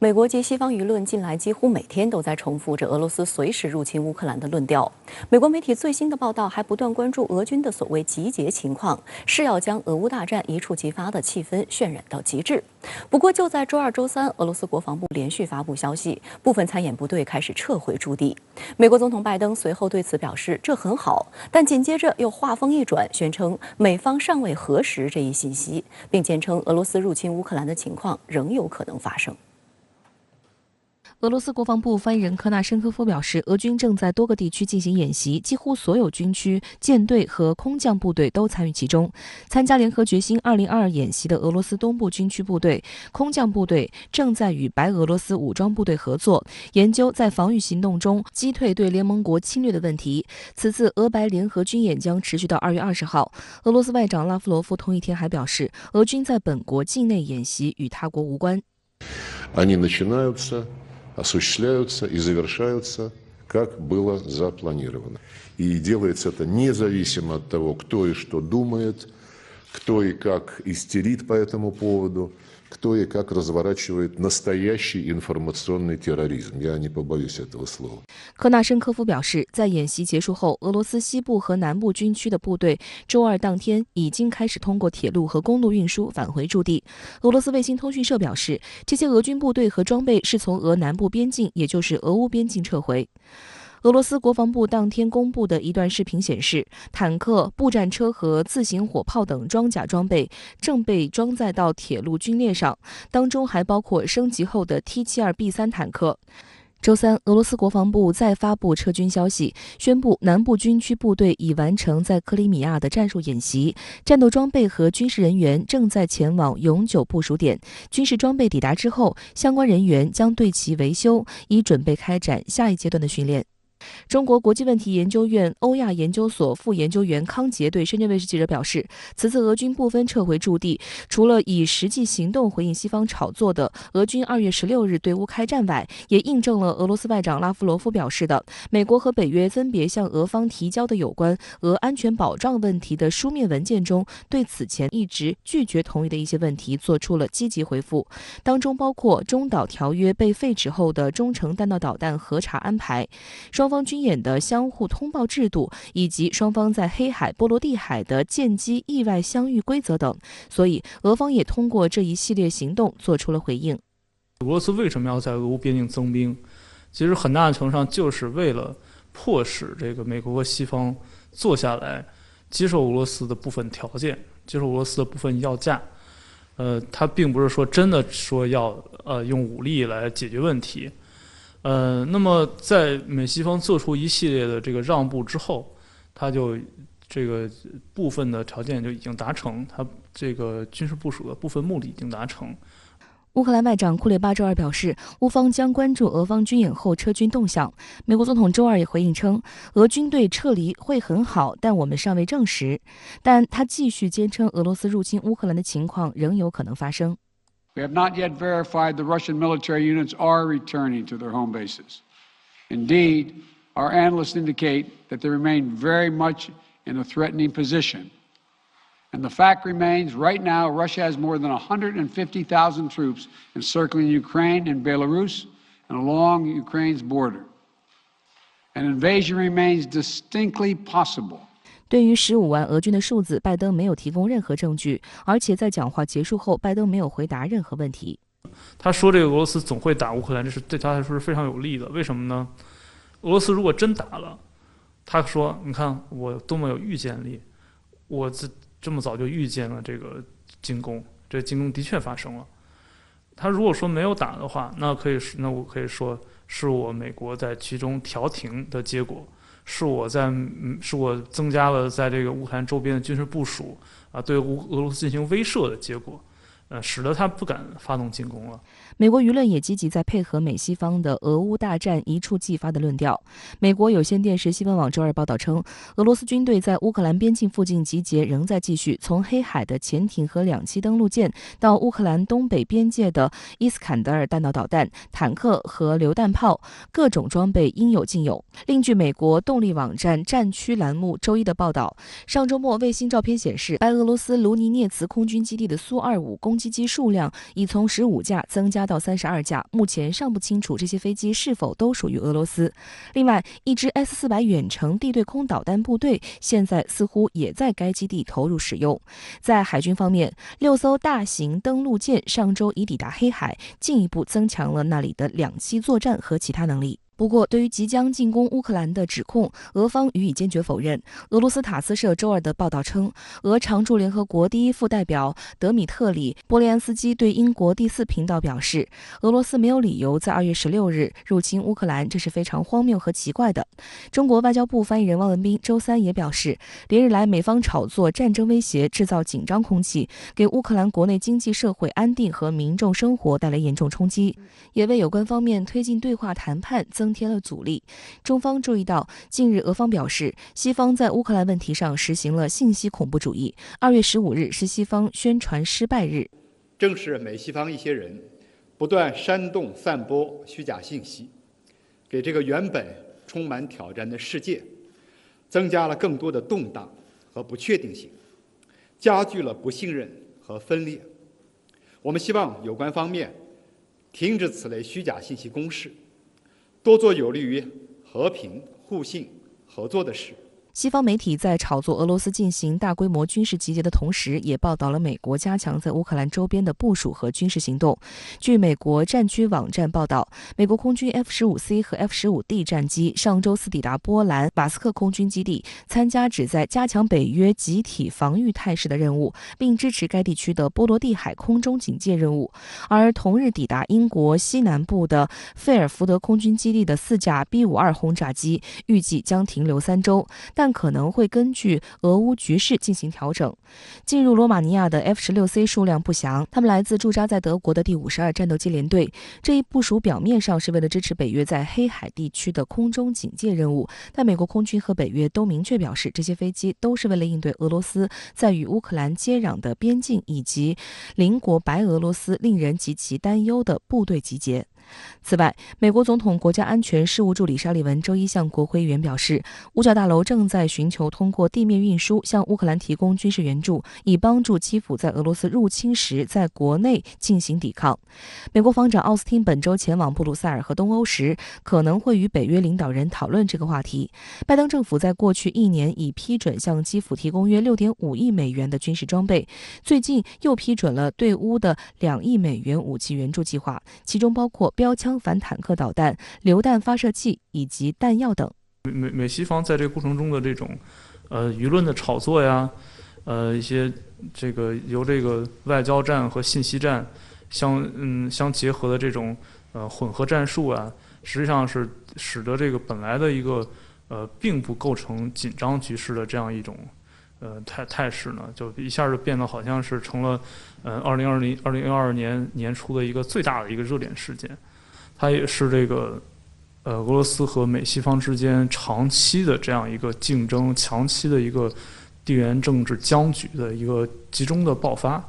美国及西方舆论近来几乎每天都在重复着俄罗斯随时入侵乌克兰的论调。美国媒体最新的报道还不断关注俄军的所谓集结情况，是要将俄乌大战一触即发的气氛渲染到极致。不过，就在周二、周三，俄罗斯国防部连续发布消息，部分参演部队开始撤回驻地。美国总统拜登随后对此表示这很好，但紧接着又话锋一转，宣称美方尚未核实这一信息，并坚称俄罗斯入侵乌克兰的情况仍有可能发生。俄罗斯国防部发言人科纳申科夫表示，俄军正在多个地区进行演习，几乎所有军区、舰队和空降部队都参与其中。参加联合决心2022演习的俄罗斯东部军区部队、空降部队正在与白俄罗斯武装部队合作，研究在防御行动中击退对联盟国侵略的问题。此次俄白联合军演将持续到2月20号。俄罗斯外长拉夫罗夫同一天还表示，俄军在本国境内演习与他国无关。осуществляются и завершаются, как было запланировано. И делается это независимо от того, кто и что думает, кто и как истерит по этому поводу, кто и как разворачивает настоящий информационный терроризм. Я не побоюсь этого слова. 科纳申科夫表示，在演习结束后，俄罗斯西部和南部军区的部队周二当天已经开始通过铁路和公路运输返回驻地。俄罗斯卫星通讯社表示，这些俄军部队和装备是从俄南部边境，也就是俄乌边境撤回。俄罗斯国防部当天公布的一段视频显示，坦克、步战车和自行火炮等装甲装备正被装载到铁路军列上，当中还包括升级后的 T-72B3 坦克。周三，俄罗斯国防部再发布撤军消息，宣布南部军区部队已完成在克里米亚的战术演习，战斗装备和军事人员正在前往永久部署点。军事装备抵达之后，相关人员将对其维修，以准备开展下一阶段的训练。中国国际问题研究院欧亚研究所副研究员康杰对深圳卫视记者表示，此次俄军部分撤回驻地，除了以实际行动回应西方炒作的俄军2月16日对乌开战外，也印证了俄罗斯外长拉夫罗夫表示的，美国和北约分别向俄方提交的有关俄安全保障问题的书面文件中，对此前一直拒绝同意的一些问题做出了积极回复，当中包括中导条约被废止后的中程弹道导弹核查安排，双方军演的相互通报制度，以及双方在黑海、波罗的海的舰机意外相遇规则等。所以，俄方也通过这一系列行动做出了回应。俄罗斯为什么要在俄乌边境增兵？其实很大程度上就是为了迫使这个美国和西方坐下来，接受俄罗斯的部分条件，接受俄罗斯的部分要价。他并不是说真的说要用武力来解决问题。那么在美西方做出一系列的这个让步之后，他就这个部分的条件就已经达成，他这个军事部署的部分目的已经达成。乌克兰外长库列巴周二表示，乌方将关注俄方军演后撤军动向。美国总统周二也回应称，俄军队撤离会很好，但我们尚未证实。但他继续坚称，俄罗斯入侵乌克兰的情况仍有可能发生。We have not yet verified the Russian military units are returning to their home bases. Indeed, our analysts indicate that they remain very much in a threatening position. And the fact remains, right now, Russia has more than 150,000 troops encircling Ukraine and Belarus and along Ukraine's border. An invasion remains distinctly possible.对于15万俄军的数字，拜登没有提供任何证据，而且在讲话结束后，拜登没有回答任何问题。他说这个俄罗斯总会打乌克兰，这是对他来说是非常有利的。为什么呢？俄罗斯如果真打了，他说你看我多么有预见力，我这么早就预见了这个进攻，这进攻的确发生了。他如果说没有打的话，那我可以说是我美国在其中调停的结果。是我增加了在这个乌克兰周边的军事部署对俄罗斯进行威慑的结果，使得他不敢发动进攻了。美国舆论也积极在配合美西方的俄乌大战一触即发的论调。美国有线电视新闻网周二报道称，俄罗斯军队在乌克兰边境附近集结仍在继续，从黑海的潜艇和2栖登陆舰到乌克兰东北边界的伊斯坎德尔弹道导弹、坦克和榴弹炮，各种装备应有尽有。另据美国动力网站战区栏目周一的报道，上周末卫星照片显示，白俄罗斯卢尼涅茨空军基地的苏-25攻攻击机数量已从15架增加到32架，目前尚不清楚这些飞机是否都属于俄罗斯。另外，一支 S-400远程地对空导弹部队现在似乎也在该基地投入使用。在海军方面，6艘大型登陆舰上周已抵达黑海，进一步增强了那里的两栖作战和其他能力。不过，对于即将进攻乌克兰的指控，俄方予以坚决否认。俄罗斯塔斯社周二的报道称，俄常驻联合国第一副代表德米特里·波列安斯基对英国第4频道表示，俄罗斯没有理由在2月16日入侵乌克兰，这是非常荒谬和奇怪的。中国外交部发言人汪文斌周三也表示，连日来美方炒作战争威胁，制造紧张空气，给乌克兰国内经济社会安定和民众生活带来严重冲击，也为有关方面推进对话谈判增添了阻力。中方注意到，近日俄方表示，西方在乌克兰问题上实行了信息恐怖主义。2月15日是西方宣传失败日，正是美西方一些人不断煽动散播虚假信息，给这个原本充满挑战的世界增加了更多的动荡和不确定性，加剧了不信任和分裂。我们希望有关方面停止此类虚假信息攻势，多做有利于和平、互信、合作的事。西方媒体在炒作俄罗斯进行大规模军事集结的同时，也报道了美国加强在乌克兰周边的部署和军事行动。据美国战区网站报道，美国空军 F-15C 和 F-15D 战机上周四抵达波兰马斯克空军基地，参加旨在加强北约集体防御态势的任务，并支持该地区的波罗的海空中警戒任务。而同日抵达英国西南部的费尔福德空军基地的4架 B-52轰炸机，预计将停留3周，但可能会根据俄乌局势进行调整。进入罗马尼亚的 F-16C 数量不详，他们来自驻扎在德国的第52战斗机联队。这一部署表面上是为了支持北约在黑海地区的空中警戒任务，但美国空军和北约都明确表示，这些飞机都是为了应对俄罗斯在与乌克兰接壤的边境以及邻国白俄罗斯令人极其担忧的部队集结。此外，美国总统国家安全事务助理沙利文周一向国会议员表示，五角大楼正在寻求通过地面运输向乌克兰提供军事援助，以帮助基辅在俄罗斯入侵时在国内进行抵抗。美国防长奥斯汀本周前往布鲁塞尔和东欧时，可能会与北约领导人讨论这个话题。拜登政府在过去1年已批准向基辅提供约6.5亿美元的军事装备，最近又批准了对乌的2亿美元武器援助计划，其中包括标枪反坦克导弹、榴弹发射器以及弹药等。美西方在这个过程中的这种舆论的炒作呀，一些这个由这个外交战和信息战相结合的这种混合战术啊，实际上是使得这个本来的一个并不构成紧张局势的这样一种态势呢，就一下就变得好像是成了2022年年初的一个最大的一个热点事件。它也是这个俄罗斯和美西方之间长期的这样一个竞争，长期的一个地缘政治僵局的一个集中的爆发。